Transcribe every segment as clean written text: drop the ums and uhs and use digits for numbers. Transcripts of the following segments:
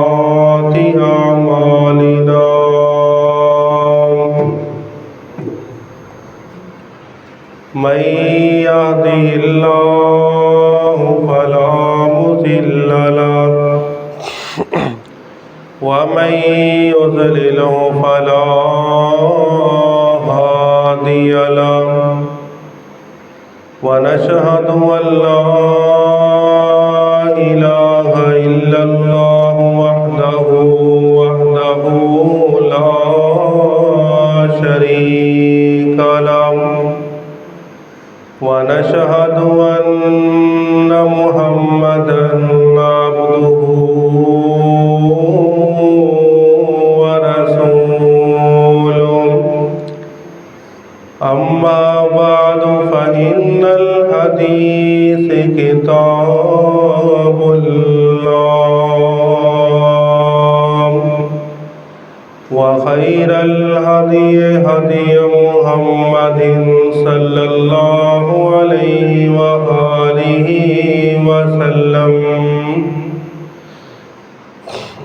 سيئات أعمالنا من يهده الله فلا مضل له ومن يضلل فلا هادي له ونشهد أن لا إله إلا الله وحده لا شريك له ونشهد أن محمدا عبده ورسوله أما بعد فإن الحديث كتاب الله وخير الهدي هدي محمد صلى الله عليه وآله وسلم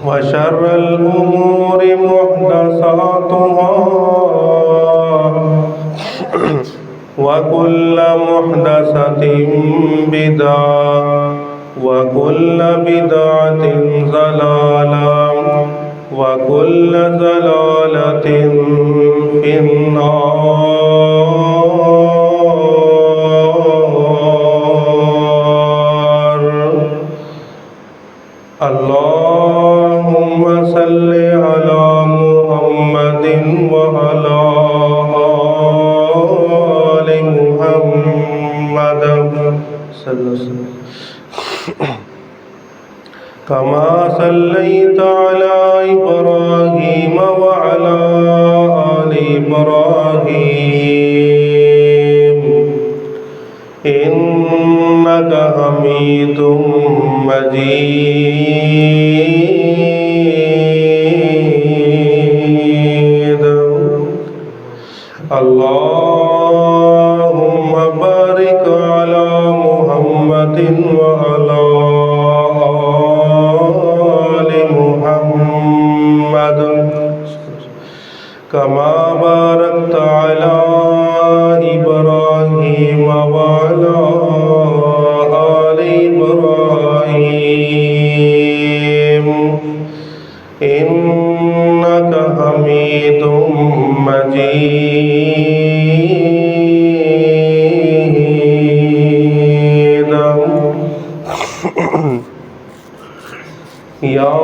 وشر الأمور محدثاتها وكل محدثة بدعة وكل بدعة ضلالة وكل ضلالة في النار. اللهم صل على محمد وعلى آل محمد صلى الله عليه وسلم كما صليت على إبراهيم وعلى آل إبراهيم إنك حميد مجيد. اللهم بارك على محمد وعلى آل محمد كما باركت على إبراهيم وعلى آل إبراهيم إنك حميد مجيد. يا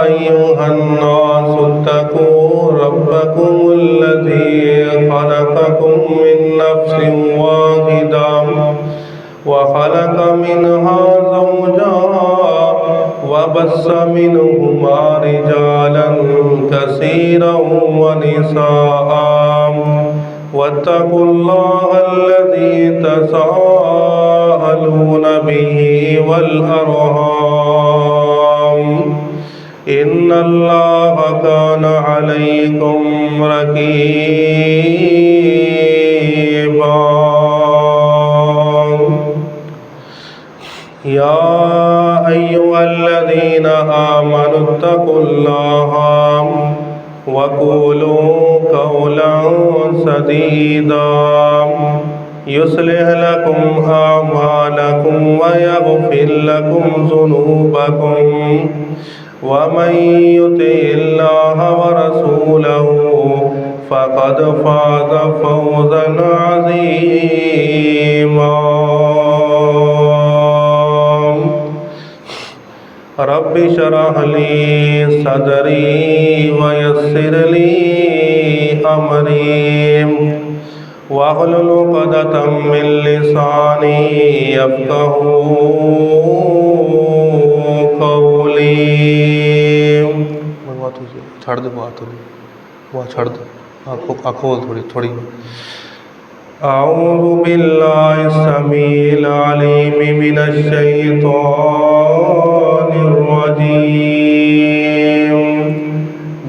أيها الناس اتقوا ربكم الذي خلقكم من نفس واحدة وخلق منها زوجها وبث منهما رجالا كثيرا ونساء واتقوا الله الذي تساءلون به والأرحام إن الله كان عليكم رقيبا. يا أيها الذين آمنوا اتقوا الله وقولوا قولا سديدا يصلح لكم أعمالكم ويغفر لكم ذنوبكم ومن يطع الله ورسوله فقد فاز فوزا عظيما. رب اشرح لي صدري ويسر لي أمري واحلل عقدة من لساني يفقهوا قولي. छाड़ दे बात वहाँ छाड़ दे आँखों खोल थोड़ी. أعوذ بالله السميع العليم من الشيطان الرجيم.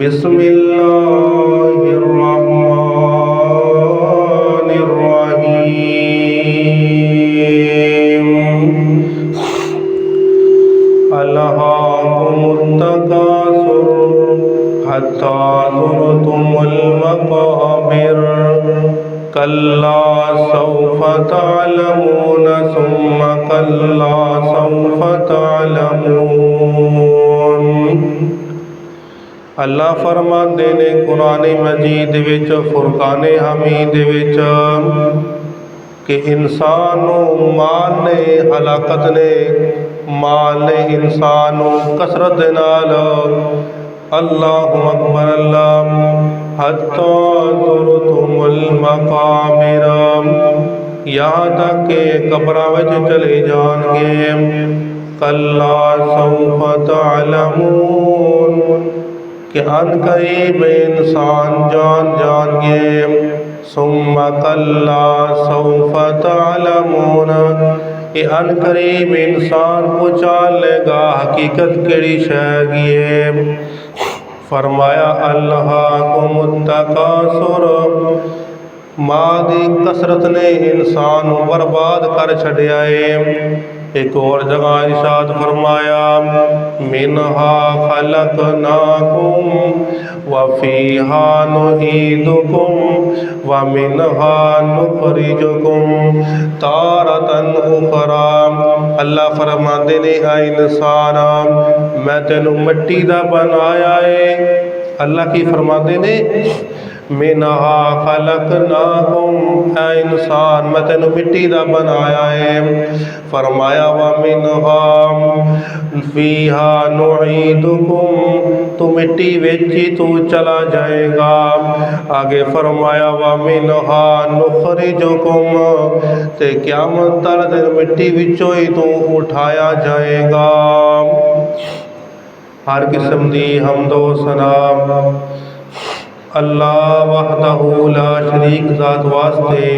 بسم الله الرحمن الرحيم. ألهاكم तकासुर हत्ता ज़ुरतुमुल मक़ाबिर कल्ला सौफ तअलमून सुम्मा कल्ला सौफ तअलमून। अल्लाह फरमाते ने कुरान मजीद विच फुरकाने हमीद विच कि इंसान माल ने हलाकत ने, माल ने इंसान कसरत दे नाल अल्लाहु अकबर अल्लाह हत्ता ज़ुरतुमुल मक़ाबिर, यहाँ तक के कब्रां विच चले जाणगे। कल्ला सौफ तअलमून, कि अनकरीब इंसान जान जाणगे। सुम्मा कल्ला सौफ तअलमून, कि अनकरीब इंसान को जान लेगा हकीकत केड़ी शै है। फरमाया अल्लाकुमुत तकासुर, माल दी कसरत ने इंसान बर्बाद कर छड़िया है। एक और जगह इरशाद फरमाया मिनहा खलकनाकुम व फीहा नुईदुकुम व मिनहा नुखरिजुकुम तारतन उखरा। अल्लाह फरमाते ने आ इंसान मैं तेनू मिट्टी दा बनाया है। अल्लाह की फरमाते ने मिनहा खलकनाकुम, ऐ इंसान मैं तेनू मिट्टी दा बनाया है। फरमाया व मिनहा फीहा नुईदुकुम, तू मिट्टी विच ही तू चला जाएगा। आगे फरमाया व मिनहा नुखरिजुकुम, ते क़यामत तक दिन मिट्टी विचों ही तू उठाया जाएगा। हर किस्म दी हमदो सना अल्लाह वहदहू ला शरीक ज़ात वास्ते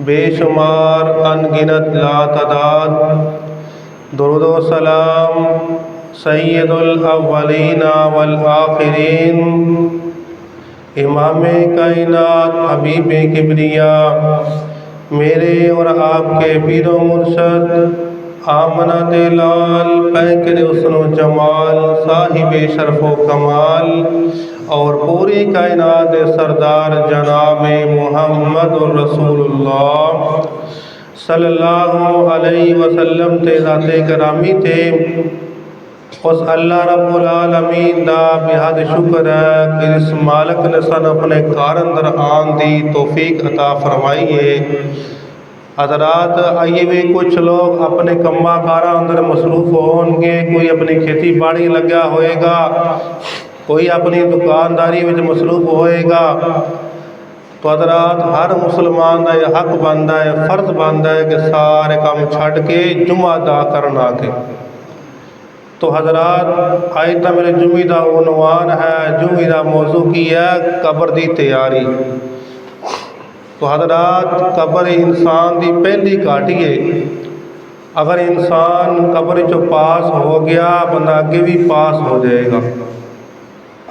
बेशुमार अनगिनत लातदाद दुरूद व सलाम सय्यदुल अव्वलीन वल आखिरीन इमाम कायनात हबीब किबरिया मेरे और आपके पीरो मुर्शद आमना दे लाल पैकर हुस्न जमाल साहिब शरफ़ो कमाल और पूरी कायनात सरदार जनाब मुहम्मद रसूलुल्लाह सल्लल्लाहु अलैहि वसल्लम ते ज़ाते करामी थे। उस अल्लाह रब्बुल आलमीन दा बेहद शुक्र है कि इस मालिक ने सन अपने घर अंदर आन दी तौफीक अता फरमाई है। हज़रात आइए भी कुछ लोग अपने कम्मा कारा अंदर मसरूफ़ होंगे, कोई अपनी खेती बाड़ी लगा होएगा, कोई अपनी दुकानदारी में मसरूफ़ होएगा। तो हज़रात हर मुसलमान का यह हक बनता है, फ़र्ज बनता है कि सारे काम छड़ के जुमा अदा करना के। तो हज़रात आज तो मेरे जुमे का उन्वान है, जुमे का मौजू की है कब्र की तैयारी। तो हज़रात कब्र इंसान की पहली घाटी है। अगर इंसान कब्र चो पास हो गया बंदा अगे भी पास हो जाएगा।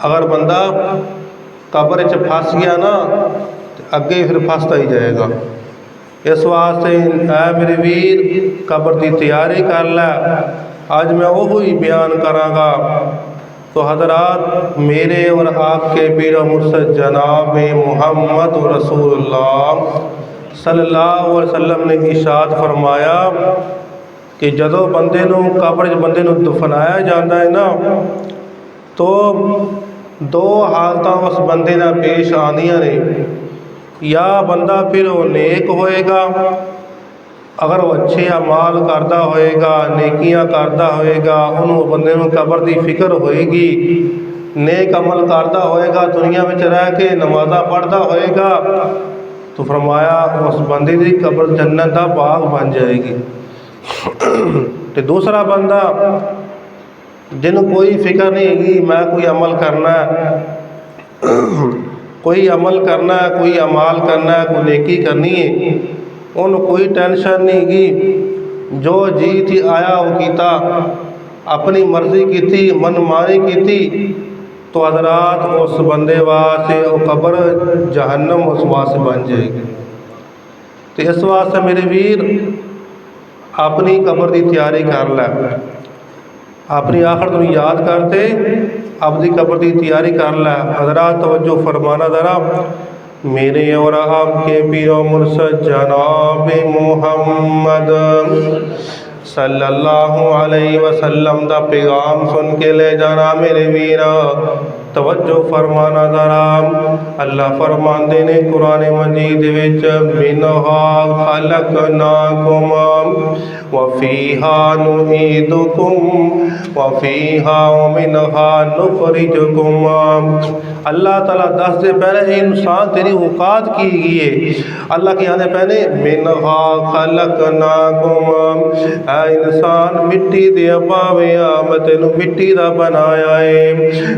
अगर बंदा कब्र च फस गया ना तो अगे फिर फसता ही जाएगा। इस वास्ते ऐ मेरे वीर कब्र की तैयारी कर लै। आज मैं वो ही बयान कराँगा। तो हज़रात मेरे और आपके पीर मुर्शद जनाब मुहम्मद रसूलुल्लाह सल्लल्लाहु अलैहि वसल्लम ने इरशाद फरमाया कि जदों बंदे नूं कब्र च बंदे नूं दफनाया जाता है ना तो दो हालतां उस बंदे नाल पेश आंदियां ने। या बंदा फिर वो नेक होएगा, अगर वो अच्छे अमाल करता होएगा, नेकियां करता होएगा, उन्होंने बंदे नूं कब्र की फिक्र होएगी। नेक अमल करता होएगा, दुनिया में रह के नमाज़ां पढ़ता होएगा, तो फरमाया उस बंदे की कब्र जन्नत का बाग बन जाएगी। तो दूसरा बंदा जिन्हों कोई फिक्र नहीं हैगी, मैं कोई अमल करना है, कोई अमल करना है, कोई अमाल करना है, कोई नेकी करनी है, उन्होंने कोई टेंशन नहीं की, जो जी थी आया वो कीता, अपनी मर्जी की थी, मनमानी की थी। तो हज़रात उस बंदे वास्ते वो कब्र जहन्नम उस वास्ते बन जाएगी। तो इस वास्ते मेरे वीर अपनी कब्र की तैयारी कर लै। अपनी आखिरत नूं याद करते अपनी कब्र की तैयारी कर लै। हज़रात तवज्जो फरमाना ज़रा, मेरे और आपके पीरो मुर्शद जनाब मुहम्मद सल्लल्लाहु अलैहि वसल्लम दा पैगाम सुन के ले जाना मेरे वीरा। तवज्जो फरमाना ज़रा, अल्लाह फरमांदे ने कुरान मजीद विच, मिनहा खलकनाकुम व फीहा नुईदुकुम व फीहा मिनहा नुखरिजुकुम। अल्लाह ताला दस दे पहले इंसान तेरी औकात की गई है। अल्लाह के आने पहले मिनहा खलकनाकुम, ऐ इंसान मिट्टी दे पावेआ मैं तेनू मिट्टी दा बनाया है।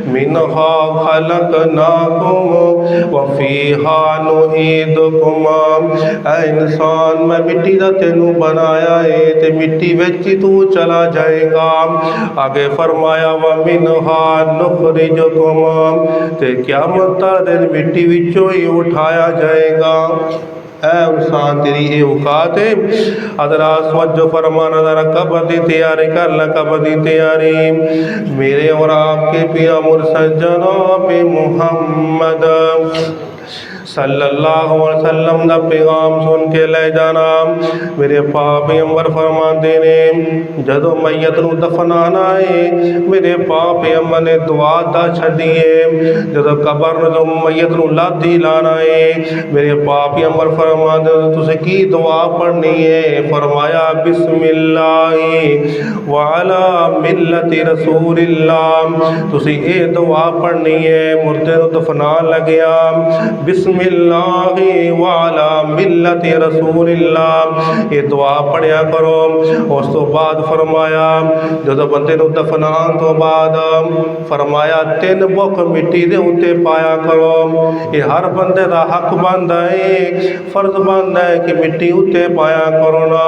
मिनहा खलकनाकुम व फीहा नुईदुकुम, ऐ इंसान मैं मिट्टी दा तेनू बनाया है ते मिट्टी विच ही तू चला जाएगा। आगे फरमाया व मिनहा नुखरिजुकुम, ते क़यामत दा दिन मिट्टी विचों ही उठाया जाएगा। ऐ इंसान तेरी ये औकात है। हज़रात तवज्जो फरमाना ज़रा, कब्र की तैयारी कर ला, कब्र की तैयारी। मेरे और आपके पिया मुर्शद जनाब मुहम्मद सल्लल्लाहु अलैहि वसल्लम दा पैगाम सुन के ले जाना। मेरे पाक पैगंबर फरमाते ने, जदों मैयत नूं दफनाना है मेरे पाक पैगंबर ने दुआ दस छड्डी है। जदों कब्र नूं मैयत नूं लादी लाना है मेरे पाक पैगंबर फरमाते तुसीं की दुआ पढ़नी है। फरमाया बिस्मिल्लाहि व अला मिल्लति रसूलिल्लाह, तुसीं ये दुआ पढ़नी है मुर्दे नूं दफनान लग्या, बिस्मिल्लाहि व अला मिल्लति रसूलिल्लाह, ये दुआ पढ़िया करो। उस तो बाद फरमाया जदों बंदे नूं दफनान तो बाद फरमाया तीन बुख मिट्टी दे उत्ते पाया करो। ये हर बंदे दा हक बनदा है, फर्ज बनदा है कि मिट्टी उत्ते पाया करो ना।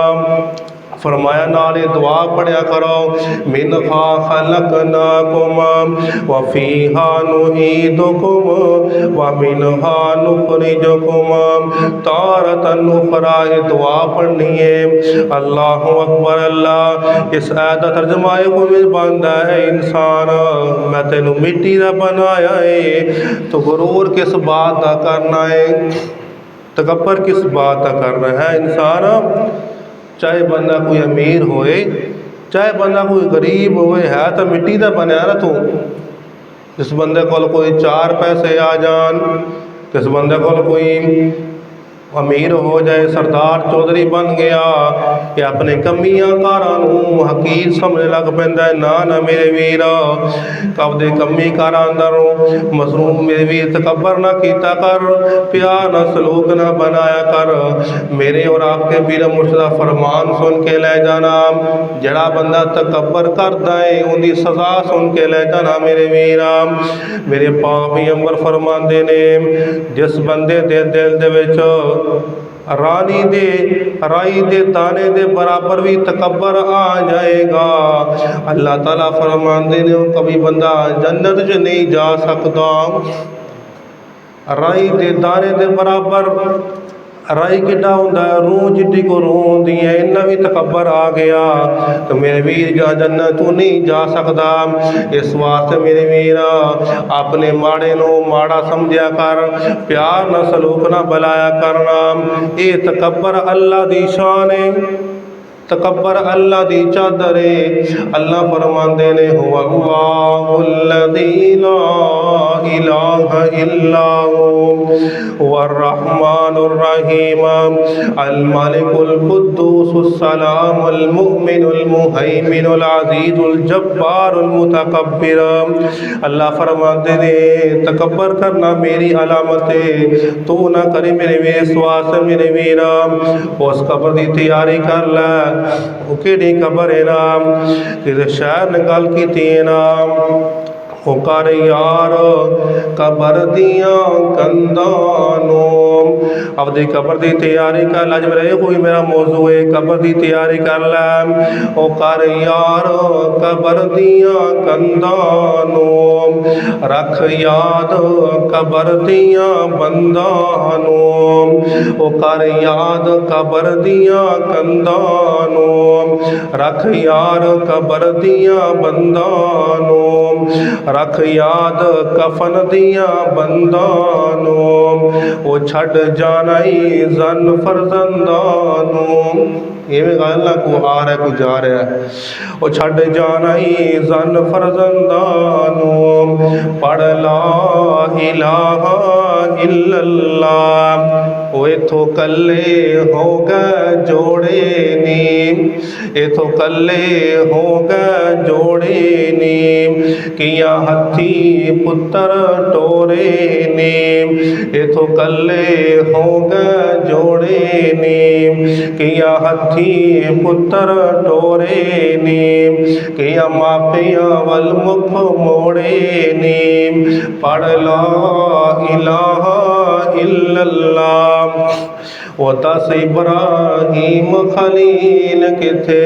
फरमाया नाले दुआ पढ़िया करो, मिनहा खलकनाकुम व फीहा नुईदुकुम व मिनहा नुखरिजुकुम तारतन उखरा। ये दुआ पढ़नी है। अल्लाहु अकबर। अल्लाह इस आयत का तर्जुमा ये बनता है, इंसान मैं तेनू मिट्टी का बनाया है तो गुरूर किस बात का करना है, तकब्बर किस बात का करना है। इंसान चाहे बंदा कोई अमीर होए चाहे बंदा कोई गरीब होए, है तो मिट्टी का बनया ना तू। जिस बंदे को कोई चार पैसे आ जान, जिस बंदे को कोई अमीर हो जाए, सरदार चौधरी बन गया, ये अपने कमियां कारां हकीर समझने लग पैंदा है। ना ना मेरे वीर, कब दे कमी कारां अंदर मसरूम मेरे वीर तकब्बर ना कीता कर, प्यार ना सलूक ना बनाया कर। मेरे और आपके वीर मुर्शदा फरमान सुन के ले जाना, जड़ा बंदा तकब्बर करता है उनकी सज़ा सुन के ले जाना मेरे वीरा। मेरे पाक पैगंबर फरमाते ने, जिस बंदे दे दिल दे विच रानी दे राई दे दाने दे बराबर भी तकब्बर आ जाएगा, अल्लाह ताला फरमाते ने कभी बंदा जन्नत च नहीं जा सकता। राई दे दाने दे बराबर राई किड्डा होंदा है, रूह जिड्डी को रूह होंदी है, इन्ना भी तकब्बर आ गया तो मेरे वीर जा जन्नत तू नहीं जा सकता। इस वास्ते मेरे वीर अपने माड़े नूं माड़ा समझिया कर, प्यार ना सलूक ना बुलाया करना। ये तकब्बर अल्लाह दी शान है, तकब्बर अल्लाह दी चादर है। अल्लाह फरमाते ने, हुवा अल्लाहुल्लज़ी ला इलाहा इल्ला हुवा अर्रहमानुर रहीम अल मालिकुल कुद्दूसुस सलामुल मुमिनुल मुहैमिनुल अज़ीज़ुल जब्बारुल मुतकब्बिर। अल्लाह फरमाते ने तकब्बर करना मेरी अलामत है, तू ना करे मेरे विश्वास मेरे वीरा। उस कब्र की तैयारी कर लै, वो केड़ी कबर है नाम कि शहर ने गल की नाम वो कर यार कबर दिया कंधानों। अपनी कबर की तैयारी कर लै, मेरा ये कोई मेरा मौजू है, कबर की तैयारी कर लै। वो कर यार कबर दिया कंधानों, रख याद कबर दिया बंदां नूं, ओ कर याद कबर दिया कंधां नूं, रख यार कबर दिया बंदां नूं, रख याद कफन दिया बंदां नूं, ओ छड़ जाना ही जन फरजंदां नूं। इवें गल ना को आ रहा कोई जा रहा है। ओ छड़ जाना ही जन फरजंदां नूं, पढ़ ला इलाहा इल्लल्लाह, ओ इथों कल्ले हो गए जोड़े नी, इथों कल्ले हो गए जोड़े नी, किया हथी पुत्र टोरे नी, इथों कल्ले हो गए जोड़े नी, किया हथी पुत्र टोरे नी, किया मापिया वल मुख मोड़े नी, पढ़ ला इलाहा इल्लल्लाह। ओ दस इब्राहीम खलील किथे,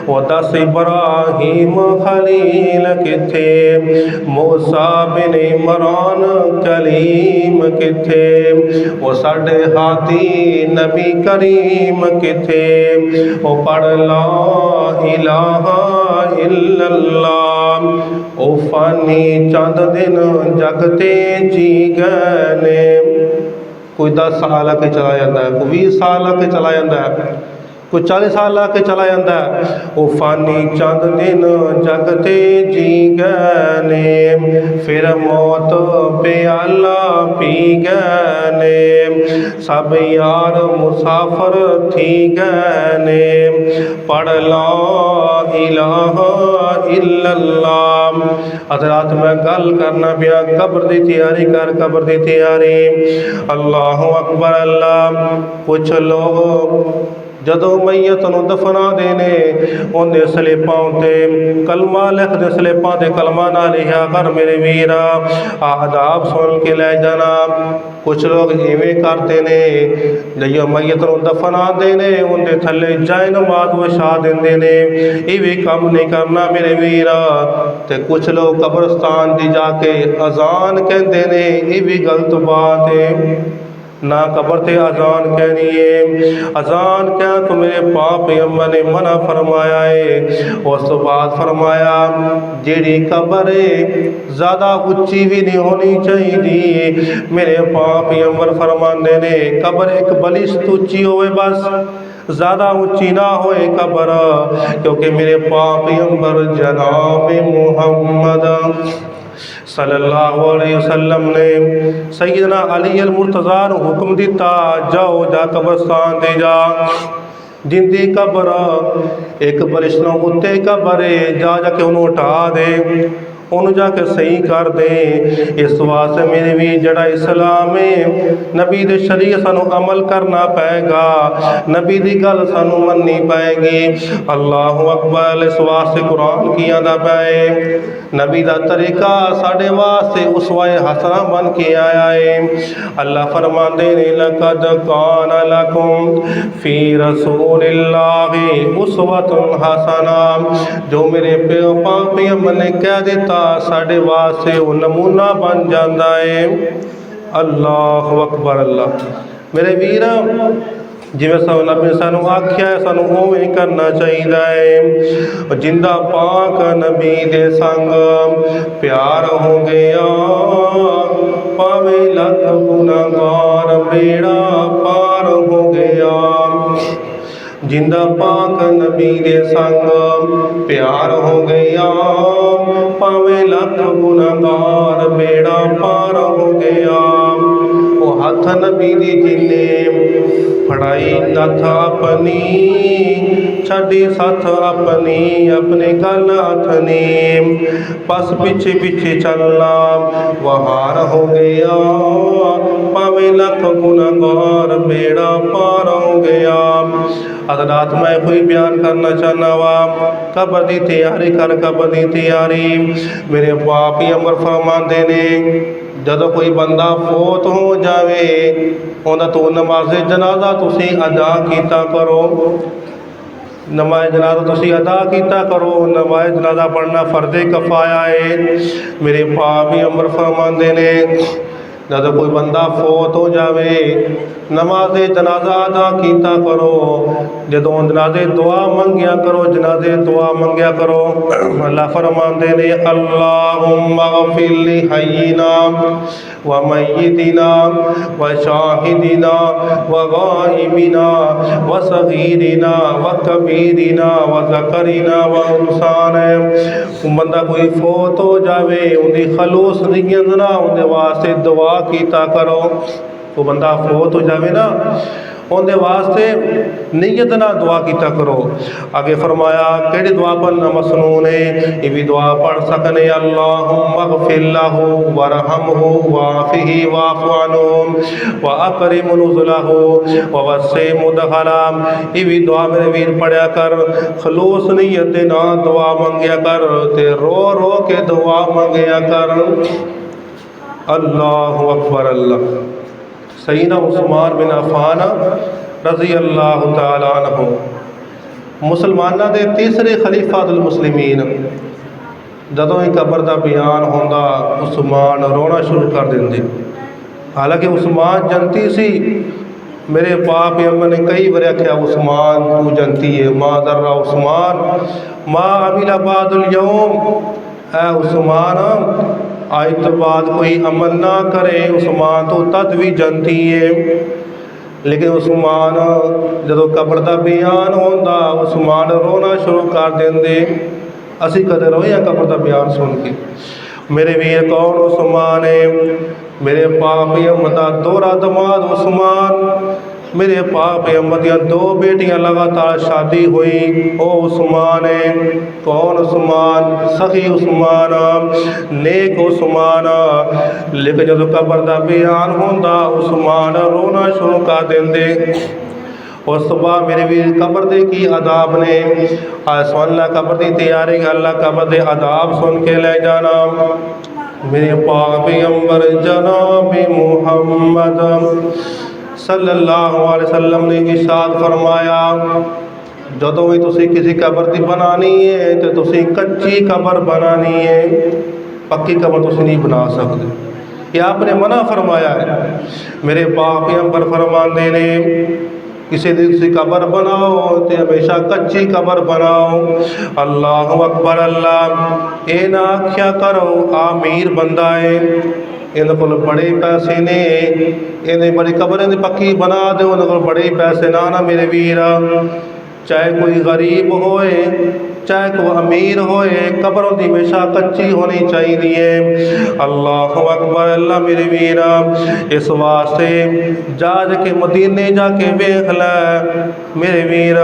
ओ दस इब्राहीम खलील किथे, मूसा बिन इमरान कलीम किथे, ओ साडे हादी नबी करीम किथे, ओ पढ़ ला इलाहा इल्लल्लाह। ओ फानी चंद दिन जगते जी गए, कोई 10 साल आके चला जाता है, कोई 20 साल आके चला जाता है, कोई 40 साल आके चला जाता है। वो फानी चंद दिन जगते जी गए, फिर मौत प्याला पी गए, सब यार मुसाफर थी गए, पढ़ ला इलाहा इल्लल्लाह। हज़रात मैं गल करना पिया कब्र की तैयारी कर, कब्र की तैयारी। अल्लाह अकबर अल्लाह। कुछ लोग जदों मैयत नूं दफना देने उहदे सलेपां उत्ते कलमा लिखदे, सलेपां ते कलमा ना लिखिया कर मेरे वीर, आदाब सुन के लै जाना। कुछ लोग इवें करते ने, जइयो मैयत नूं दफना देने उहदे थल्ले जाए नमाज विछा देंदे ने, इवें काम नहीं करना मेरे वीर। ते कुछ लोग कब्रस्तान दी जाके अजान कहंदे ने, ये भी गलत बात है, ना कबर ते अजान कहनी है। अजान क्या तो मेरे पाक पैगंबर ने मना फरमाया है। उस तो बाद फरमाया जेड़ी कबर है ज़्यादा उच्ची भी नहीं होनी चाहिए। मेरे पाक पैगंबर फरमाते ने कबर एक बलिष्ठ उच्ची होवे बस, ज़्यादा ऊंची ना होए कबर, क्योंकि मेरे पाक पैगंबर जनाब मुहम्मद सल्लल्लाहु अलैहि वसल्लम ने सैयदना अली अल मुर्तज़ा नूं हुक्म दिता, जाओ जा कब्रस्तान ते जा, जिंदी कबर एक बरिश नूं उत्ते कबर है, जा जाके उन्होंने उठा दे, उन्होंने जाके सही कर दे। इस वास्ते मेरे भी जड़ा इस्लाम है नबी दे शरीयत सानू अमल करना पेगा, नबी दी गल सानू मननी पेगी। अल्लाह अकबर। इस वास्ते कुरान की आदा पे नबी दा तरीका साढ़े वास्ते उसवाए हसना बन के आया है। अल्लाह फरमाते ने लक़द कान लकुम फी रसूलिल्लाहि उस्वतुन हसना, जो मेरे पाक पैगंबर ने कह दिता साढ़े वास्ते वो नमूना बन जाता है। अल्लाह अकबर। अल्लाह मेरे वीर जिवें नबी सानू आख्या है सानू उवें करना चाहिए है। जिंदा पाक नबी दे संग प्यार हो गया, पावे लख गुनाहगार बेड़ा पार हो गया। जिंदा पाक नबी दे संग प्यार हो गया, पावे लख गुनाहगार बेड़ा पार हो गया। वो हथ नबी दी जिन्ने फड़ाई नथ अपनी, छड़ी सथ अपनी, अपने गल हथनी, बस पीछे पीछे चलना वहार हो गया, पावे लख गुनाहगार बेड़ा पार हो गया। हज़रात मैं कोई बयान करना चाहना वा, कबर की तैयारी कर, कबर की तैयारी। मेरे बाप ही अमर फरमाते ने जदों कोई बंदा फौत हो जाए उन्हें तो नमाज़े जनाजा तुसी अदा किया करो। नमाज जनाजा तुसी अदा किया करो। नमाज जनाजा पढ़ना फर्दे कफाया है। मेरे पाक भी अमर फरमाते ने जब कोई बंदा फौत हो जाए नमाजे जनाजा अदा किया करो। जो जनाजे दुआ मंगिया करो, जनाजे दुआ मंगिया करो। अल्लाह फरमाते ने अल्लाहुम्मा ग़फ़िर ली हय्यिना व मय्यितिना व शाहिदिना व गाइबिना व सगीरिना व कबीरिना व ज़करिना व उन्साना। बंदा कोई फौत हो जाए उनकी खलूस नीयत ना उनके वास्ते दुआ कीता करो। वो बंदा फौत हो जाए ना उनके वास्ते नीयत ना दुआ कीता करो। आगे फरमाया केड़ी दुआ पढ़ना मसनून है, ये भी दुआ पढ़ सकने अल्लाहुम्मा ग़फ़िर लहू वरहमहू वाफ़िही वाफ़ु अन्हु व अकरिम नुज़ुलहू व वस्सि मुदख़लहू। ये भी दुआ मेरे वीर पढ़या कर, खलूस नीयत ना दुआ मंगया कर ते रो रो के दुआ मंगया कर। अल्लाहु अकबर। अल्लाह सईदना उस्मान बिन अफ़ान रज़ी अल्लाह तआला अन्हु मुसलमाना के तीसरे खलीफा दुल मुस्लिमीन जदों ही कबर का बयान होंदा उस्मान रोना शुरू कर देंदे। हालांकि उस्मान जनती सी, मेरे पाप अम्मा ने कई बार आख्या उस्मान तू जनती है, माँ दर्रा उस्मान माँ अमिला बादुल यौम। ऐ उस्मान आज तो बाद कोई अमल ना करे, उस्मान तो तद भी जनती है। लेकिन उस्मान जो कबर का बयान होंदा उस्मान रोना शुरू कर देंदे। असी कदे रोए हैं कबर का बयान सुन के। मेरे वीर कौन उस्मान है? मेरे पाप अम्मा दा दोहरा दमाद उस्मान। मेरे पाप अम्मा दियां दो बेटियां लगातार शादी हुई, ओ उस्मान है। कौन उस्मान? सही उस्मान, नेक उस्मान। लेकिन जो कबर का बयान होंदा उस्मान रोना शुरू कर देंदे। उस तो बाद मेरे भी कबर दे की अदाब ने सुन ला, कबर की तैयारी कर ला, कबर के अदाब सुन के ले जाना। मेरे पाक अंबर जनाब मुहम्मद सल्लल्लाहु अलैहि वसल्लम ने इरशाद फरमाया जदों भी तुसी किसी कबर की बनानी है तो तुसी कच्ची कबर बनानी है, पक्की कबर तुसी नहीं बना सकते। ये आपने मना फरमाया है। मेरे पाक अंबर फरमाते ने किसी दिन से कबर बनाओ तो हमेशा कच्ची कबर बनाओ। अल्लाह अकबर। अल्लाह ये ना आख्या करो आमीर बंदा है, इन्होंने को बड़े पैसे ने, इन्हें बड़ी कबर इन्हें पक्की बना दो, उन्होंने को बड़े पैसे ना मेरे वीर। चाहे कोई गरीब होए चाहे कोई अमीर होए, कब्रों की हमेशा कच्ची होनी चाहिए। अल्लाह अकबर। अल्लाह मेरे वीर इस वास्ते जाज के मदीने जाके वेख लै मेरे वीर।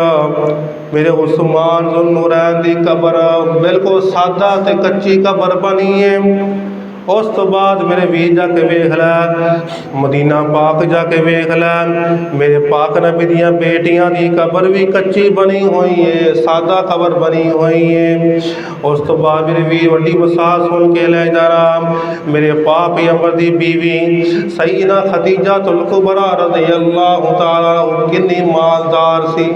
मेरे उस्मान ज़ुन्नूरैन दी कबर बिल्कुल सादा ते कच्ची कबर बनी है। उस तो बाद मेरे वीर जाके वेख लै मदीना पाक जाके वेख लै मेरे पाक नबी दियां बेटियां दी कबर भी कच्ची बनी हुई है, सादा कबर बनी हुई है। उस तो बाद मेरे वीर वड्डी मसाल सुन के ले जाना। मेरे पाक अमर दी बीवी सईदा खदीजा तुल कुबरा रज़ी अल्लाह तआला कितनी मालदार सी।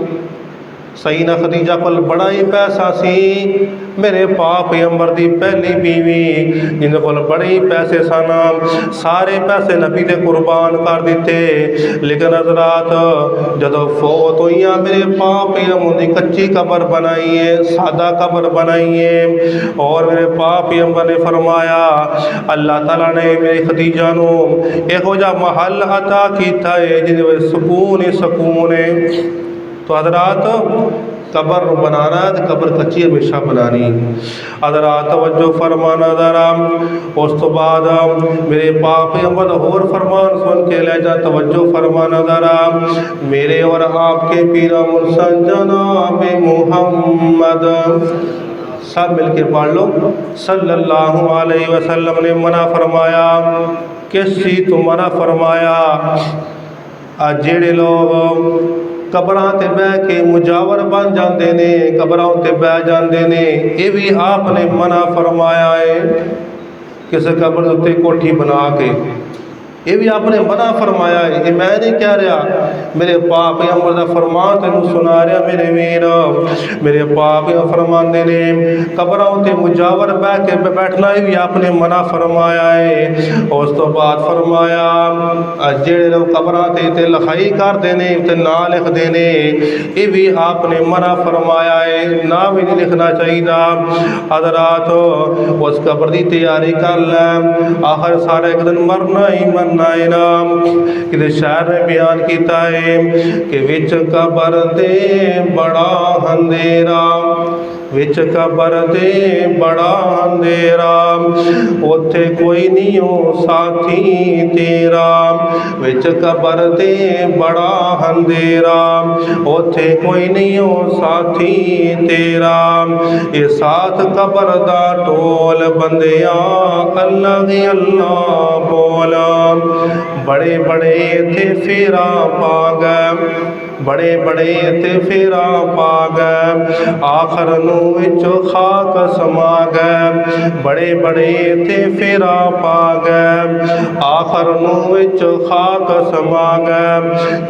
सईदा खदीजा को बड़ा ही पैसा सी। मेरे पाक अंबर दी पहली बीवी जिन्हें को बड़े ही पैसे सन, सारे पैसे नबी दे कुर्बान कर दिते। लेकिन हज़रात जदों फौत हुई मेरे पाक अम्बर दी कच्ची कबर बनाई है, सादा कबर बनाई है। और मेरे पाक अंबर ने फरमाया अल्लाह ताला ने मेरी खदीजा नू इहो जिहा महल अता कीता है जिहदे सुकून ही सुकून है। तो हज़रात कबर बनाना तो कबर कच्ची हमेशा बनानी। हज़रात तवज्जो फरमाना ज़रा। उस तो बाद मेरे पाक अम्बर होर फरमान सुन के ले जा, तवज्जो फरमाना ज़रा। मेरे और आपके पीरा मुर्शद जनाब मुहम्मद सब मिल के पढ़ लो सल्लल्लाहु अलैहि वसल्लम ने मना फरमाया। किस चीज़ तो मना फरमाया? जेड़े लोग कबरां ते बह के मुजावर बन जाते ने, कबरां ते बह जाते ने, ये भी आपने मना फरमाया है। किसी कबर उत्ते कोठी बना के ये भी आपने मना फरमाया है, ये मैं नहीं कह रहा, मेरे पाक पैगंबर दा फरमान तेनू सुना रहा मेरे वीर। मेरे पाक फरमाते ने कब्रां उत्ते मुजावर बह के बैठना भी आपने मना फरमाया है। उस तो बाद फरमाया जेड़े लोग कब्रां ते लिखाई करते हैं ते ना लिखते हैं, ये भी आपने मना फरमाया है, ना भी नहीं लिखना चाहिए। हज़रात उस कब्र की तैयारी कर लै, आखिर सारा एक दिन मरना ही मरना है ना। किसी शायर ने बयान किया है कि विच कब्र दे बड़ा अंधेरा, विच कब्र दे बड़ा अंधेरा, उत्थे कोई नहीं हो साथी तेरा। विच कब्र दे बड़ा अंधेरा, उत्थे कोई नहीं हो साथी तेरा। ये साथ कब्र दा टोल बंदिया अल्लाह दी अल्लाह बोल। बड़े बड़े इत्थे फेरा पा गए, बड़े बड़े इत्थे फेरा पा गए, आखर नूं विचों खाक समा गए। बड़े बड़े इत्थे फेरा पा गए, आखर नूं विचों खाक समा गए,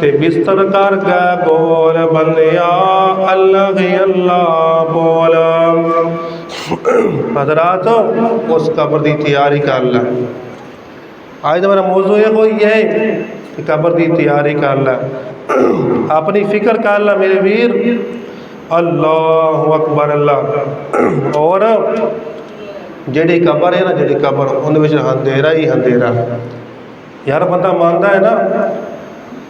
ते बिस्तर कर गए गोल बंदिया अल्लाह ही अल्लाह बोल। हज़रात उस कब्र की तैयारी कर लै। आज तो मेरा मौजू ये कोई है कि कब्र की तैयारी कर लै, अपनी फिक्र कर लै मेरे वीर। अल्लाह अकबर अल्लाह। और जेड़ी कब्र है ना, जेड़ी कब्र उन्हें अंधेरा ही अंधेरा यार, बंदा मानता है ना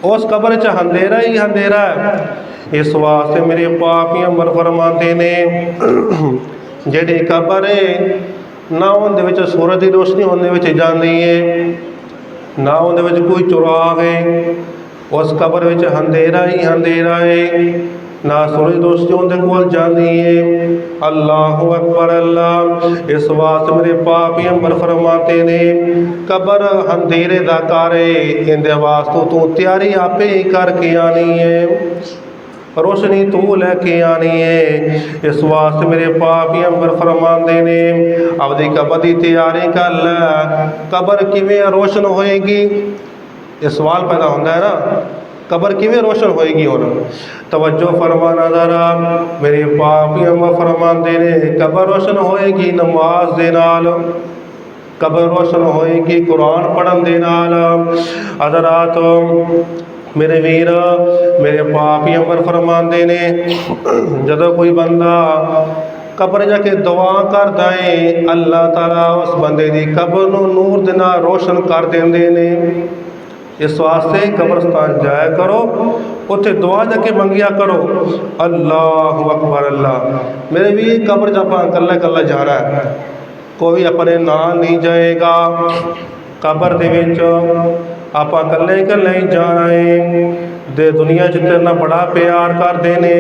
उस कब्र च अंधेरा ही अंधेरा है। इस वास्ते मेरे पाक पैगंबर फरमाते ने जेड़ी कब्र है ना उन्हें सूरज की रोशनी उन्हें जाती है, ना उन्हें कोई चुराग है, उस कब्र में अंधेरा ही अंधेरा है, ना सूरज रोशनी उन्हें कोल जाती है। अल्लाह अकबर अल्लाह। इस वास्ते मेरे पाक पैगंबर फरमाते ने कब्र अंधेरे दा घर है, इहदे वास्ते तू तैयारी आपे ही करके आनी है, रोशनी तू लैके आनी है। इस वास्ते मेरे पाक पैगंबर फरमाते ने अपनी कब्र की तैयारी कर लै। कब्र किवें रोशन होएगी, ये सवाल पैदा होता है ना, कब्र किवें रोशन होएगी। और तवज्जो फरमाना ज़रा, मेरे पाक पैगंबर फरमाते ने कब्र रोशन होएगी नमाज दे नाल, कब्र रोशन होएगी कुरान पढ़न दे नाल। हज़रात मेरे वीर, मेरे पाक पैगंबर फरमाते ने जदों कोई बंदा कब्र जाके दुआ करता है, अल्लाह ताला उस बंदे की कब्र नूं नूर दे नाल रोशन कर देंदे ने। इस वास्ते कब्रस्तान जाया करो, उत्थे दुआ जाके मंगिया करो। अल्लाह अकबर अल्लाह। मेरे भी कब्र च आपां कल्ला कल्ला जाना है, कोई अपने नाल नहीं जाएगा। कब्र दे विच आपां कल्ले कल्ले ही जाना है। दे दुनिया च तेरे नाल बड़ा प्यार करदे ने,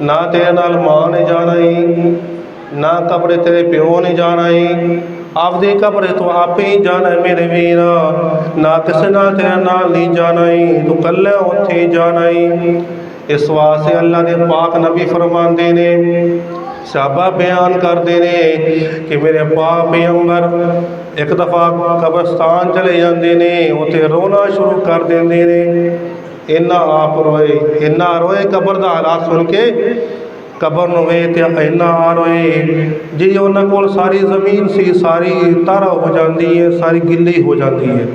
ना तेरे नाल मां ने जाना ही, ना कब्र तेरे प्यो ने जाना ही, आपदी कब्र तो आपे ही जाना है मेरे वीर। ना किसी नाल तेरे नाल नहीं जाना ही, तू कल्ले उत्थे ही जाना ही। इस वास्ते अल्लाह ने पाक नबी फरमाते ने, साहबा बयान करते हैं कि मेरे पाक पैगंबर एक दफ़ा कब्रस्तान चले जाते ने, उत्थे रोना शुरू कर देंदे ने। इन्ना आप रोए, इन्ना रोए कब्र दा हालात सुन के, कब्र नूं वेख के इन्ना रोए जी उन्हां कोल सारी ज़मीन सी सारी तर हो जाती है, सारी गिल्ली हो जाती है।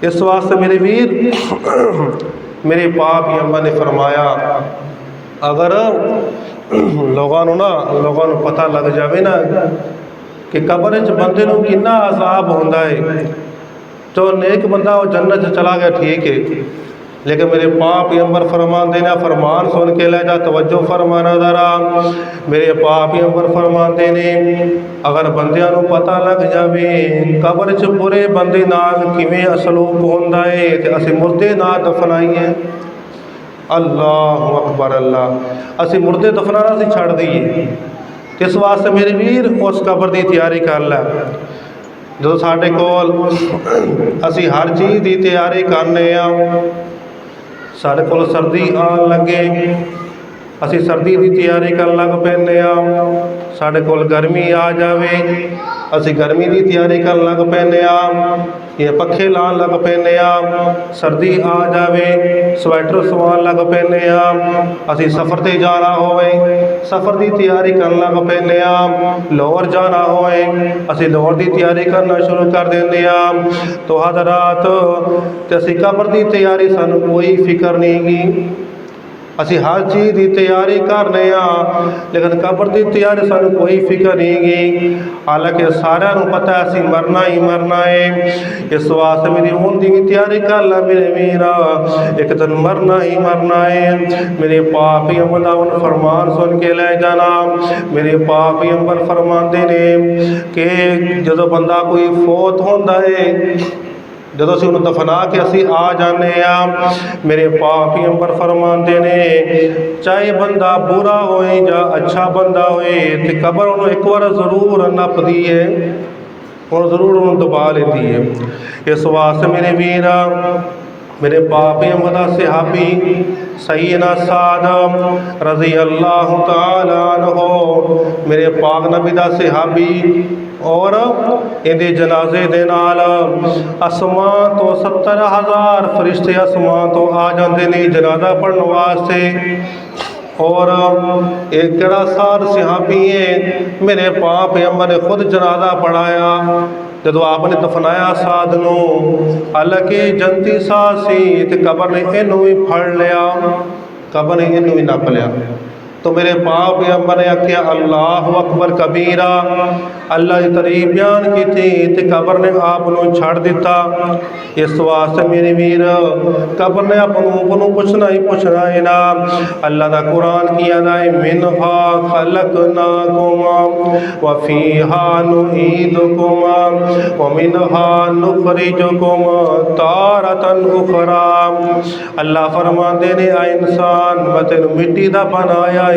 इस वास्ते मेरे वीर मेरे पाक पैगंबर ने फरमाया अगर लोगों नूं पता लग जाए ना कि कब्र च बंदे नूं कितना अजाब होंदा है, तो नेक बंदा वो जन्नत चला गया ठीक है, लेकिन मेरे पाक पैगंबर फरमाते ने, फरमान सुन के लै जा, तवज्जो फरमाना ज़रा। मेरे पाक पैगंबर फरमाते ने अगर बंदियां नूं पता लग जाए कब्र च बुरे बंदे नाल किवें असलूक होंदा है ते असीं मुर्दे ना दफनाईए। अल्लाह अकबर अल्लाह। असीं मुर्दे दफनाना असीं छड़ दईए। इस वास्ते मेरे वीर उस कब्र की तैयारी कर लै। जो साडे कोल असीं हर चीज़ की तैयारी करने आ, साडे कोल सर्दी आन लगे, ਅਸੀਂ ਸਰਦੀ ਦੀ ਤਿਆਰੀ ਕਰਨ ਲੱਗ ਪੈਂਦੇ ਆ। ਸਾਡੇ ਕੋਲ ਗਰਮੀ ਆ ਜਾਵੇ, ਅਸੀਂ ਗਰਮੀ ਦੀ ਤਿਆਰੀ ਕਰਨ ਲੱਗ ਪੈਂਦੇ ਆ, ਇਹ ਪੱਖੇ ਲਾਉਣ ਲੱਗ ਪੈਂਦੇ ਆ। ਸਰਦੀ ਆ ਜਾਵੇ, ਸਵੈਟਰ ਸਵਾਉਣ ਲੱਗ ਪੈਂਦੇ ਆ। ਅਸੀਂ ਸਫ਼ਰ 'ਤੇ ਜਾਣਾ ਹੋਵੇ, ਸਫ਼ਰ ਦੀ ਤਿਆਰੀ ਕਰਨ ਲੱਗ ਪੈਂਦੇ ਆ। ਲਾਹੌਰ ਜਾਣਾ ਹੋਏ, ਅਸੀਂ ਲਾਹੌਰ ਦੀ ਤਿਆਰੀ ਕਰਨਾ ਸ਼ੁਰੂ ਕਰ ਦਿੰਦੇ ਆ। ਹਜ਼ਰਾਤ, ਤੇ ਅਸੀਂ ਕਬਰ ਦੀ ਤਿਆਰੀ, ਸਾਨੂੰ ਕੋਈ ਫਿਕਰ ਨਹੀਂ ਗੀ। ਅਸੀਂ ਹਰ ਚੀਜ਼ ਦੀ ਤਿਆਰੀ ਕਰਨੇ ਆ, ਲੇਕਿਨ ਕਬਰ ਦੀ ਤਿਆਰੀ ਸਾਨੂੰ ਕੋਈ ਫਿਕਰ ਨਹੀਂ ਗੀ। ਹਾਲਾਂਕਿ ਸਾਰਿਆਂ ਨੂੰ ਪਤਾ ਅਸੀਂ ਮਰਨਾ ਹੀ ਮਰਨਾ ਹੈ। ਇਸ ਵਾਸਤੇ ਮੇਰੀ ਹੁਣ ਦੀ ਵੀ ਤਿਆਰੀ ਕਰ ਲੈ ਮੇਰੇ ਵੀਰਾ, ਇੱਕ ਦਿਨ ਮਰਨਾ ਹੀ ਮਰਨਾ ਹੈ। ਮੇਰੇ ਪਾਕ ਅੰਬਰ ਦਾ ਹੁਣ ਫਰਮਾਨ ਸੁਣ ਕੇ ਲੈ ਜਾਣਾ। ਮੇਰੇ ਪਾਕ ਅੰਬਰ ਫਰਮਾਉਂਦੇ ਨੇ ਕਿ ਜਦੋਂ ਬੰਦਾ ਕੋਈ ਫੌਤ ਹੁੰਦਾ ਹੈ, ਜਦੋਂ ਅਸੀਂ ਉਹਨੂੰ ਦਫਨਾ ਕੇ ਅਸੀਂ ਆ ਜਾਂਦੇ ਆ, ਮੇਰੇ ਪਾਕ ਅੰਬਰ ਫਰਮਾਉਂਦੇ ਨੇ ਚਾਹੇ ਬੰਦਾ ਬੁਰਾ ਹੋਏ ਜਾਂ ਅੱਛਾ ਬੰਦਾ ਹੋਏ, ਤੇ ਕਬਰ ਉਹਨੂੰ ਇੱਕ ਵਾਰ ਜ਼ਰੂਰ ਨੱਪਦੀ ਹੈ, ਉਹ ਜ਼ਰੂਰ ਉਹਨੂੰ ਦਬਾ ਲੈਂਦੀ ਹੈ। ਇਸ ਵਾਸਤੇ ਮੇਰੇ ਵੀਰ, मेरे पाक अमदा सहाबी सैयदना साद रज़ी अल्लाह तआला अन्हो, मेरे पाक नबी दा सहाबी, और इहदे जनाजे दे नाल आसमान तो 70,000 फरिश्ते आसमान तो आ जाते ने जनाजा पढ़ने वास्ते। और एक केड़ा साद सहाबी है, मेरे पाक पैगंबर ने खुद जनाजा पढ़ाया जदों आपने दफनाया साद नूं। हालांकि जनती साद सी ते कबर ने इनू भी फड़ लिया, कबर ने इनू भी नप लिया। तो मेरे पाक पैगंबर ने आख्या अल्लाह अकबर कबीरा, अल्लाह की तारीफ बयान की थी, ते कबर ने आप छड़ दिता। इस वास्ते मेरे वीर, कबर ने आपको पुछना ही पुछना है ना। अल्लाह का कुरान की अदा है, मिनहा खलकनाकुम व फीहा नुईदुकुम व मिनहा नुखरिजुकुम तारतन उखरा। अल्लाह फरमाते ने आ इंसान, मैं तेन मिट्टी का बनाया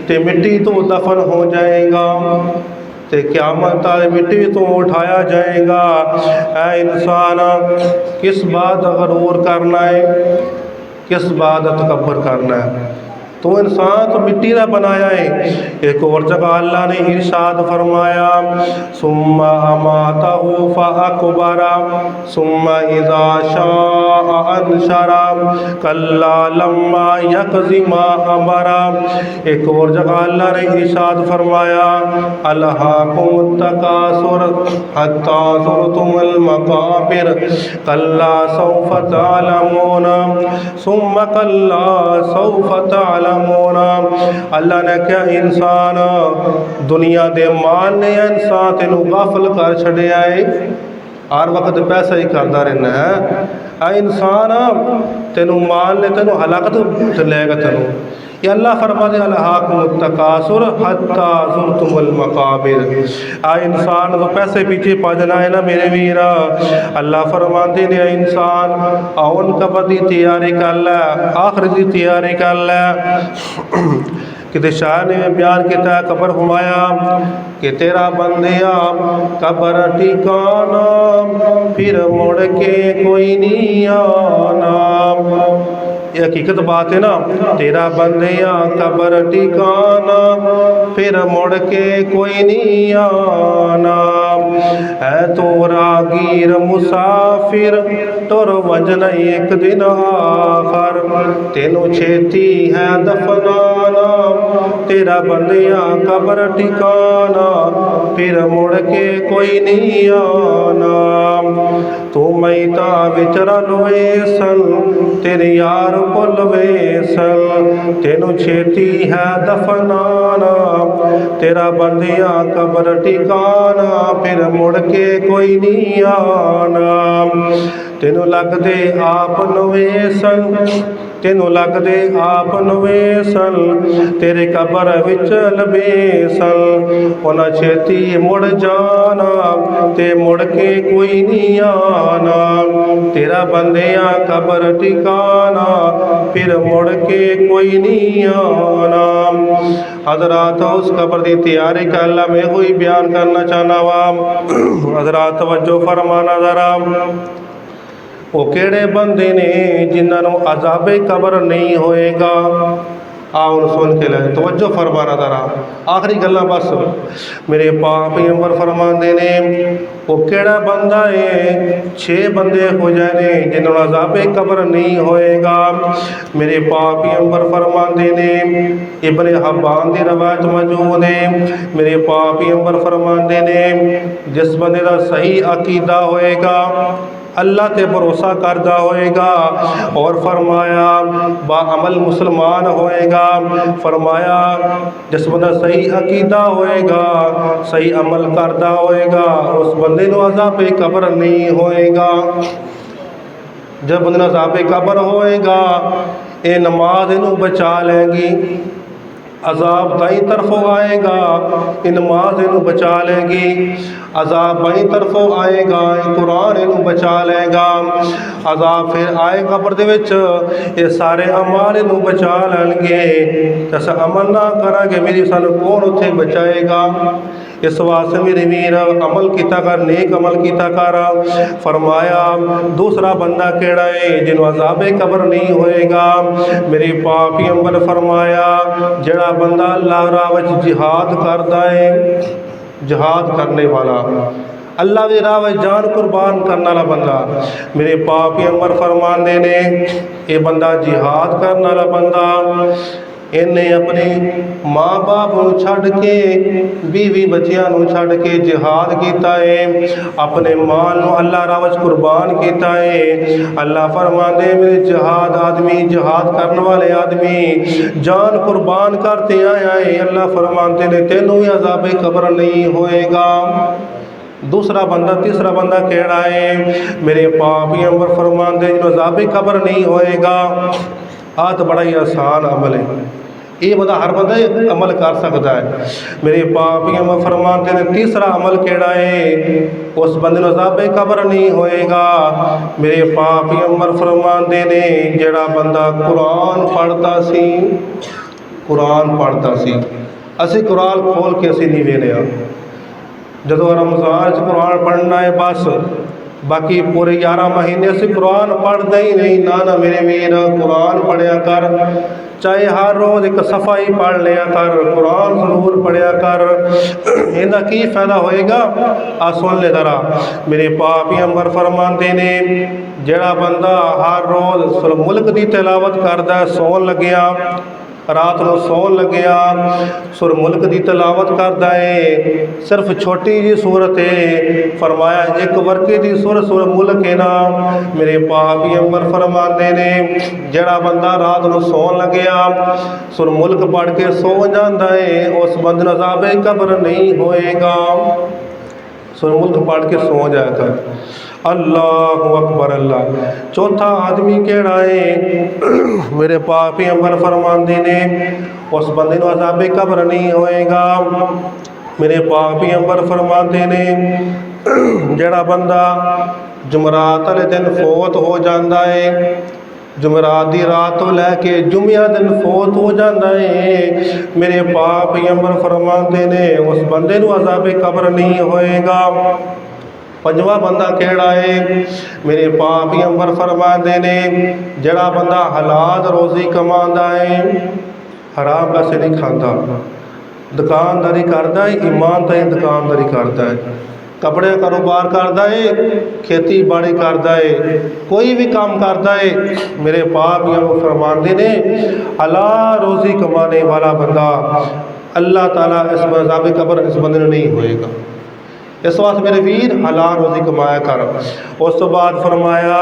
ते मिट्टी तो दफन हो जाएगा, ते क़यामत मिट्टी तो उठाया जाएगा। ऐ इंसान, किस बात गरूर करना है, किस बात तकब्बर करना है? तो इंसान तो मिट्टी का बनाया है। एक और जगह अल्लाह ने इरशाद फरमाया, सुम्मा अमातहु फअकबरा सुम्मा इज़ा शाअ अंशरा कल्ला लम्मा यक़ज़ि मा अमरा। एक और जगह अल्लाह ने इरशाद फरमाया, अलहाकुमुत तकासुर हत्ता ज़ुरतुमुल मक़ाबिर कल्ला सौफ़ तअलमून सुम्मा कल्ला सौफ़ तअलमून। अल्लाह ने क्या इंसान, दुनिया दे माल ने इंसान तेनू गाफल कर छड़िया है, हर वक्त पैसा ही करता रहना है। आ इंसान, तेनू माल ने तेनू हलाकत लेगा तेनू। ये अल्लाह फरमाते अलहाकुमुत तकासुर हत्ता ज़ुरतुमुल मक़ाबिर। आ इंसान तो पैसे पीछे भजना है ना मेरे वीरा। अल्लाह फरमाते ने इंसान आउन कबर दी तैयारी कर लै, आखिर दी तैयारी कर लै। किते शायर ने बयान किया, कबर फरमाया कि तेरा बंदिया कबर ठिकाना फिर मुड़ के कोई नहीं आना। ये हकीकत बात है ना, तेरा बंदिया कबर ठिकाना फिर मुड़ के कोई नहीं आना। है तो रागीर मुसाफिर तुर वजना एक दिन आखर, तेनू छेती है दफनाना तेरा बंदिया कबर ठिकाना फिर मुड़ के कोई नहीं आना। तू मैता विचरल वेसन तेरे यार भुल वेसन, तेनू छेती है दफनाना तेरा बंदिया कबर ठिकाना फिर मुड़ के कोई नहीं आना। तेनू लगदे आप नवेसन, तेनू लगदे आप नवेसन तेरे कबर विच लबेसन। उन्हें छेती मुड़ जाना ते मुड़ के कोई नहीं आना। तेरा बंदिया कबर ठिकाना फिर मुड़ के कोई नहीं आना। हज़रात, उस कबर की तैयारी कर ला, मैं कोई बयान करना चाहना वा। हज़रात तवज्जो फरमाना ज़रा, वो केड़े बंदे ने जिन्होंने अज़ाबे कबर नहीं होएगा। आओ सुन के ले तवज्जो फरमाना जरा आखिरी गल्ला बस मेरे पाक पैगंबर फरमाते ने वो केड़ा बंदा है 6 बंदे हो जाने जिन्होंने अज़ाबे कब्र नहीं होएगा। मेरे पाक पैगंबर फरमाते ने इब्ने हब्बान की रवायत मौजूद है मेरे पाक पैगंबर फरमाते ने जिस बंदे का सही अकीदा होएगा अल्लाह ते भरोसा करदा होएगा और फरमाया बाअमल मुसलमान होएगा। फरमाया जिस बंदा सही अकीदा होएगा सही अमल करदा होएगा उस बंदे नूं अज़ाबे कब्र नहीं होएगा। जब बंदे नूं अज़ाबे कब्र होएगा ये नमाज इनू बचा लेगी अजाब दाई तरफों आएगा ये नमाज इनू बचा लेगी अजाब बाई तरफों आएगा ये कुरान इनू बचा लेगा अजाब फिर आए कब्र दे विच ये सारे अमाल इनू बचा लैणगे अस अमल ना करांगे मेरी सानू कौन उत्थे बचाएगा। इस वास्ते मेरे वीर अमल किया कर नेक अमल किया कर। फरमाया दूसरा बंदा केड़ा है जिन्हों अज़ाबे कब्र नहीं होएगा। मेरे पाक पैगंबर फरमाया जेड़ा बंदा अल्लाह राह विच जिहाद करदा है जिहाद करने वाला अल्लाह की राह में जान कुर्बान करने वाला बंदा मेरे पाक पैगंबर फरमाते ने ये बंदा जिहाद करने वाला बंदा इन्हें अपने माँ बाप को छड़ के बीवी बच्चियां छड़ के जिहाद किया है अपने माल को अल्लाह राह विच कुर्बान किया है। अल्लाह फरमाते मेरे जिहाद आदमी जिहाद करने वाले आदमी जान कुर्बान करते आया है अल्लाह फरमाते ने तेनों भी अज़ाबे कब्र नहीं होएगा। दूसरा बंदा तीसरा बंदा केड़ा है मेरे पाक पैगंबर फरमाते जिन्हों अज़ाबे कब्र नहीं होएगा। आ तो बड़ा ही आसान अमल है ये बंदा हर बंदा अमल कर सकता है। मेरे पाक पैगंबर फरमाते ने तीसरा अमल केड़ा है उस बंदे नूं अज़ाबे कब्र नहीं होएगा। मेरे पाक पैगंबर फरमाते ने जेड़ा बंदा कुरान पढ़ता सी असी कुरान खोल के असी नहीं वेखिया जदों रमज़ान च कुरान पढ़ना है बस बाकी पूरे 11 महीने से कुरान पढ़ते ही नहीं ना मेरे वीर कुरान पढ़िया कर चाहे हर रोज़ एक सफ़ा ही पढ़ लिया कर कुरान ज़रूर पढ़िया कर इनका की फ़ायदा होएगा। आ सुन ले जरा मेरे पाक पैगंबर फरमाते ने जेड़ा बंदा हर रोज़ सूरह मुल्क की तिलावत करदा सौन लग्या रात को सौन लग्या सूरह मुल्क की तिलावत करता है सिर्फ छोटी जी सूरत है फरमाया एक वर्के की सूरह मुल्क है ना। मेरे पाक पैगंबर फरमाते ने जेड़ा बंदा रात को सौन लग्या सूरह मुल्क पढ़ के सो जाता है उस बंदे नूं अज़ाबे कब्र नहीं होएगा। सूरह मुल्क पढ़ के सो जाया कर। अल्लाहु अकबर अल्लाह। चौथा आदमी केड़ा है मेरे पाक पैगंबर फरमाते ने उस बंदे नूं अज़ाबे कब्र नहीं होएगा। मेरे पाक पैगंबर फरमाते ने जेड़ा बंदा जुमरात वाले दिन फौत हो जाता है जुमरात की रात तो लैके जुम्मे दिन फौत हो जाता है मेरे पाक पैगंबर फरमाते ने उस बंदे नूं अज़ाबे कब्र नहीं होएगा। पंजवा बंदा केड़ा है मेरे पाक पैगंबर फरमाते ने जड़ा बंदा हलाल रोज़ी कमांदा है हराम पैसे नहीं खाता दुकानदारी करता है ईमान ताईं दुकानदारी करता है कपड़े कारोबार करता है खेती बाड़ी करता है कोई भी काम करता है मेरे पाक पैगंबर फरमाते ने हलाल रोज़ी कमाने वाला बंदा अल्लाह ताला इस अज़ाबे कब्र इस बंदे नहीं होएगा। इस वास्ते मेरे वीर हलाल रोज़ी कमाया कर। उस तो बाद फरमाया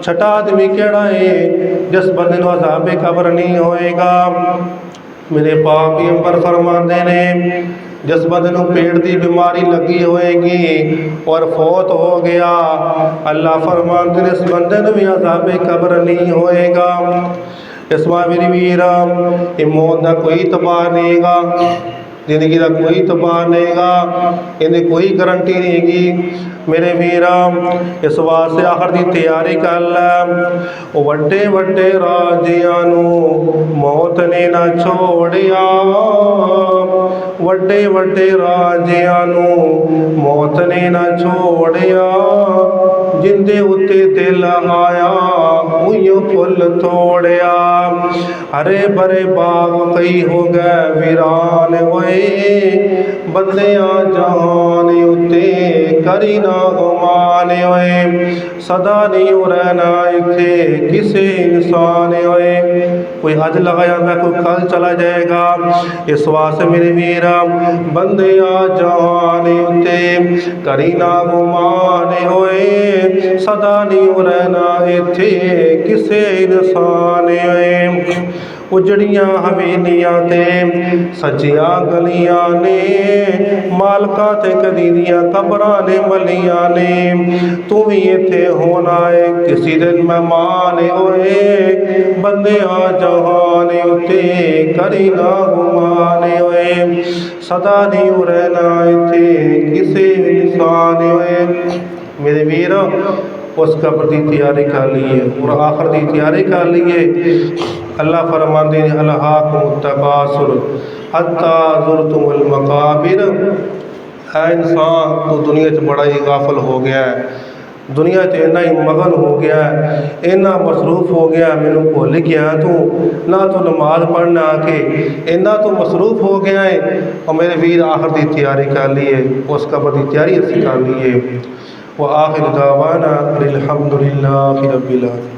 छठा आदमी केड़ा है जिस बंदे नूं अज़ाबे कब्र नहीं होएगा। मेरे पाक पैगंबर फरमाते ने जिस बंदे नूं पेट की बीमारी लगी होएगी और फौत हो गया अल्लाह फरमाते ने इस बंदे नूं भी अज़ाबे कब्र नहीं होएगा। इस बार मेरी वीर मौत का कोई तबाह नहींगा जिंदगी का कोई तबाह नहींगा इन्हें कोई गारंटी नहीं हैगी। मेरे वीरा इस वास्ते आखिर की तैयारी कर लै वड्डे वड्डे राजियां नूं मौत ने ना छोड़िया वड्डे वड्डे राजियां नूं मौत ने ना छोड़िया जिंदे उत्ते दिल आया उइयों फुल तोड़िया हरे भरे बाग कई हो गए वीरान होए बंदियां जहान उत्ते करी ना गुमान होए सदा नहीं रहना इत्थे किसे इंसान होए कोई अज लगा जाता कोई कल चला जाएगा इस वास्ते मेरे वीरा बंदियां जहान उत्ते करी ना गुमान होए सदा नहीं रहना इत्थे किसे इंसान होए उजड़ियां हवेलियां ते सजियां गलियां ने मालका ते कदी दियां कबरां ने मलियां ने तू भी इत्थे होना है किसी दिन मेहमान होए बंदियां जहान उत्ते करी ना गुमान होए सदा नहीं रहना इत्थे किसे इंसान होए मेरे वीर उस कब्र की तैयारी कर लीए और आखिर की तैयारी कर लीए अल्लाह फरमाते हैं अलहाकुमुत तकासुर हत्ता ज़ुरतुमुल मकाबिर है इंसान तो दुनिया च बड़ा ही गाफल हो गया है दुनिया च इन्ना ही मगन हो गया है इन्ना मसरूफ हो गया मैनू भुल गया तू ना तू नमाज पढ़ना आके इन्ना तू मसरूफ हो गया है और मेरे वीर आखिर की तैयारी कर लीए उस कब्र की तैयारी असी कर लीए व आखिर दावाना अल्हम्दुलिल्लाहि रब्बिल आलमीन।